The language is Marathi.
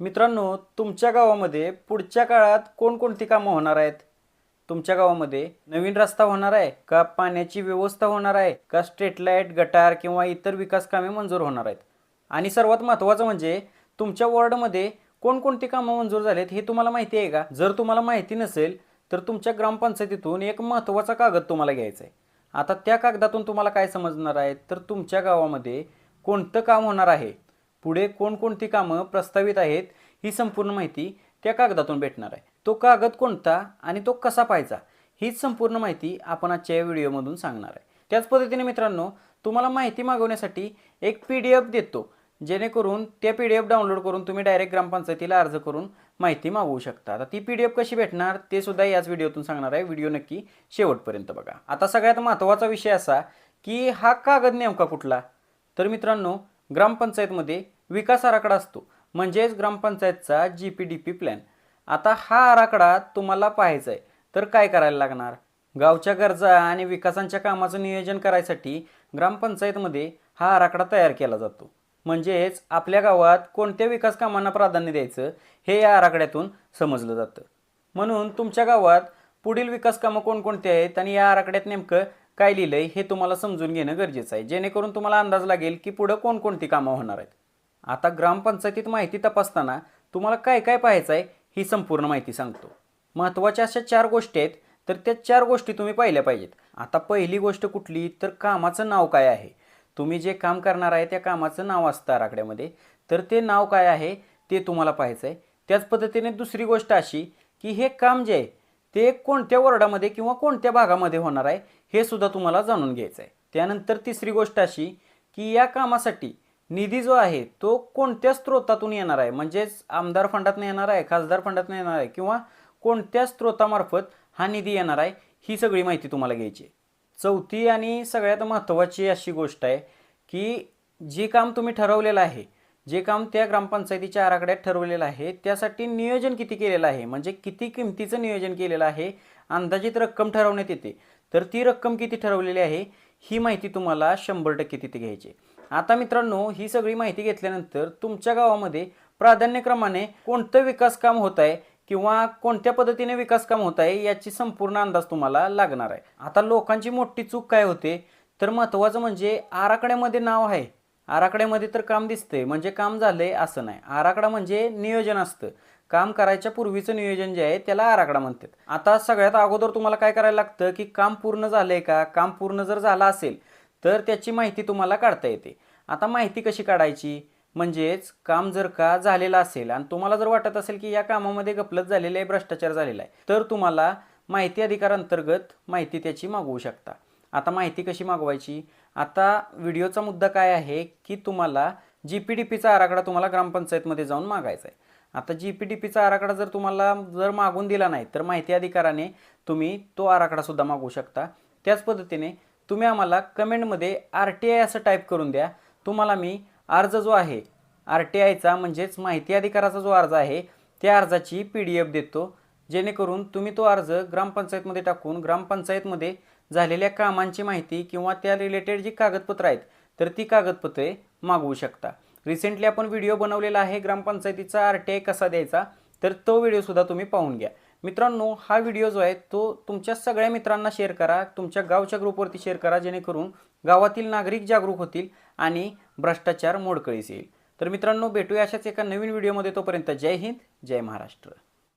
मित्रांनो, तुमच्या गावामध्ये पुढच्या काळात कोणकोणती कामं होणार आहेत? तुमच्या गावामध्ये नवीन रस्ता होणार आहे का? पाण्याची व्यवस्था होणार आहे का? स्ट्रीट लाईट, गटार किंवा इतर विकास कामे मंजूर होणार आहेत? आणि सर्वात महत्त्वाचं म्हणजे तुमच्या वॉर्डमध्ये कोणकोणती कामं मंजूर झालीत हे तुम्हाला माहिती आहे का? जर तुम्हाला माहिती नसेल तर तुमच्या ग्रामपंचायतीतून एक महत्त्वाचा कागद तुम्हाला घ्यायचा आहे. आता त्या कागदातून तुम्हाला काय समजणार आहे तर तुमच्या गावामध्ये कोणतं काम होणार आहे, पुढे कोणकोणती कामं प्रस्तावित आहेत, ही संपूर्ण माहिती त्या कागदातून भेटणार आहे. तो कागद कोणता आणि तो कसा पाहायचा हीच संपूर्ण माहिती आपण आजच्या या व्हिडिओमधून सांगणार आहे. त्याच पद्धतीने मित्रांनो, तुम्हाला माहिती मागवण्यासाठी एक PDF देतो, जेणेकरून त्या PDF डाउनलोड करून तुम्ही डायरेक्ट ग्रामपंचायतीला अर्ज करून माहिती मागवू शकता. आता ती PDF कशी भेटणार ते सुद्धा याच व्हिडिओतून सांगणार आहे. व्हिडिओ नक्की शेवटपर्यंत बघा. आता सगळ्यात महत्त्वाचा विषय असा की हा कागद नेमका कुठला? तर मित्रांनो, ग्रामपंचायतमध्ये विकास आराखडा असतो, म्हणजेच ग्रामपंचायतचा GPDP प्लॅन. आता हा आराखडा तुम्हाला पाहायचा आहे तर काय करायला लागणार? गावच्या गरजा आणि विकासांच्या कामाचं नियोजन करायसाठी ग्रामपंचायतमध्ये हा आराखडा तयार केला जातो. म्हणजेच आपल्या गावात कोणत्या विकास कामांना प्राधान्य द्यायचं हे या आराखड्यातून समजलं जातं. म्हणून तुमच्या गावात पुढील विकास कामं कोणकोणती आहेत आणि या आराखड्यात नेमकं काय लिहिलंय हे तुम्हाला समजून घेणं गरजेचं आहे, जेणेकरून तुम्हाला अंदाज लागेल की पुढं कोणकोणती कामं होणार आहेत. आता ग्रामपंचायतीत माहिती तपासताना तुम्हाला काय काय पाहायचं आहे ही संपूर्ण माहिती सांगतो. महत्त्वाच्या अशा 4 गोष्टी आहेत, तर त्या 4 गोष्टी तुम्ही पाहिल्या पाहिजेत. आता पहिली गोष्ट कुठली तर कामाचं नाव काय आहे. तुम्ही जे काम करणार आहे त्या कामाचं नाव असतं आराखड्यामध्ये, तर ते नाव काय आहे ते तुम्हाला पाहायचं आहे. त्याच पद्धतीने दुसरी गोष्ट अशी की हे काम जे आहे ते कोणत्या वॉर्डामध्ये किंवा कोणत्या भागामध्ये होणार आहे हे सुद्धा तुम्हाला जाणून घ्यायचं आहे. त्यानंतर तिसरी गोष्ट अशी की या कामासाठी निधी जो आहे तो कोणत्या स्रोतातून येणार आहे, म्हणजेच आमदार फंडातून येणार आहे, खासदार फंडातून येणार आहे किंवा कोणत्या स्रोतामार्फत हा निधी येणार आहे, ही सगळी माहिती तुम्हाला घ्यायची आहे. चौथी आणि सगळ्यात महत्त्वाची अशी गोष्ट आहे की जे काम तुम्ही ठरवलेलं आहे, जे काम त्या ग्रामपंचायतीच्या आराखड्यात ठरवलेलं आहे त्यासाठी नियोजन किती केलेलं आहे, म्हणजे किती किमतीचं नियोजन केलेलं आहे, अंदाजित रक्कम ठरवण्यात येते, तर ती रक्कम किती ठरवलेली आहे ही माहिती तुम्हाला 100% तिथे घ्यायची. आता मित्रांनो, ही सगळी माहिती घेतल्यानंतर तुमच्या गावामध्ये प्राधान्यक्रमाने कोणतं विकास काम होत आहे किंवा कोणत्या पद्धतीने विकास काम होत आहे याची संपूर्ण अंदाज तुम्हाला लागणार आहे. आता लोकांची मोठी चूक काय होते तर महत्त्वाचं म्हणजे आराखड्यामध्ये नाव आहे, आराखड्यामध्ये तर काम दिसतंय म्हणजे काम झालंय असं नाही. आराखडा म्हणजे नियोजन असतं. काम करायच्या पूर्वीचं नियोजन जे आहे त्याला आराखडा म्हणतात. आता सगळ्यात अगोदर तुम्हाला काय करायला लागतं की काम पूर्ण झालंय का? काम पूर्ण जर झालं असेल तर त्याची माहिती तुम्हाला काढता येते. आता माहिती कशी काढायची, म्हणजेच काम जर का झालेलं असेल आणि तुम्हाला जर वाटत असेल की या कामामध्ये गफलत झालेली आहे, भ्रष्टाचार झालेला आहे, तर तुम्हाला माहिती अधिकार अंतर्गत माहिती त्याची मागवू शकता. आता माहिती कशी मागवायची? आता व्हिडिओचा मुद्दा काय आहे की तुम्हाला GPDPचा आराखडा तुम्हाला ग्रामपंचायतमध्ये जाऊन मागायचा आहे. आता GPDPचा आराखडा जर तुम्हाला मागून दिला नाही तर माहिती अधिकाराने तुम्ही तो आराखडा सुद्धा मागवू शकता. त्याच पद्धतीने तुम्ही आम्हाला कमेंटमध्ये RTI असं टाईप करून द्या. तुम्हाला मी अर्ज जो आहे RTIचा म्हणजेच माहिती अधिकाराचा जो अर्ज आहे त्या अर्जाची PDF देतो, जेणेकरून तुम्ही तो अर्ज ग्रामपंचायतमध्ये टाकून ग्रामपंचायतमध्ये झालेल्या कामांची माहिती किंवा त्या रिलेटेड जी कागदपत्र आहेत तर ती कागदपत्रे मागवू शकता. रिसेंटली आपण व्हिडिओ बनवलेला आहे ग्रामपंचायतीचा RTI कसा द्यायचा, तर तो व्हिडिओसुद्धा तुम्ही पाहून घ्या. मित्रांनो, हा व्हिडिओ जो आहे तो तुमच्या सगळ्या मित्रांना शेअर करा, तुमच्या गावच्या ग्रुपवरती शेअर करा, जेणेकरून गावातील नागरिक जागरूक होतील आणि भ्रष्टाचार मोडकळीस येईल. तर मित्रांनो, भेटूया अशाच एका नवीन व्हिडिओमध्ये. तोपर्यंत जय हिंद, जय महाराष्ट्र.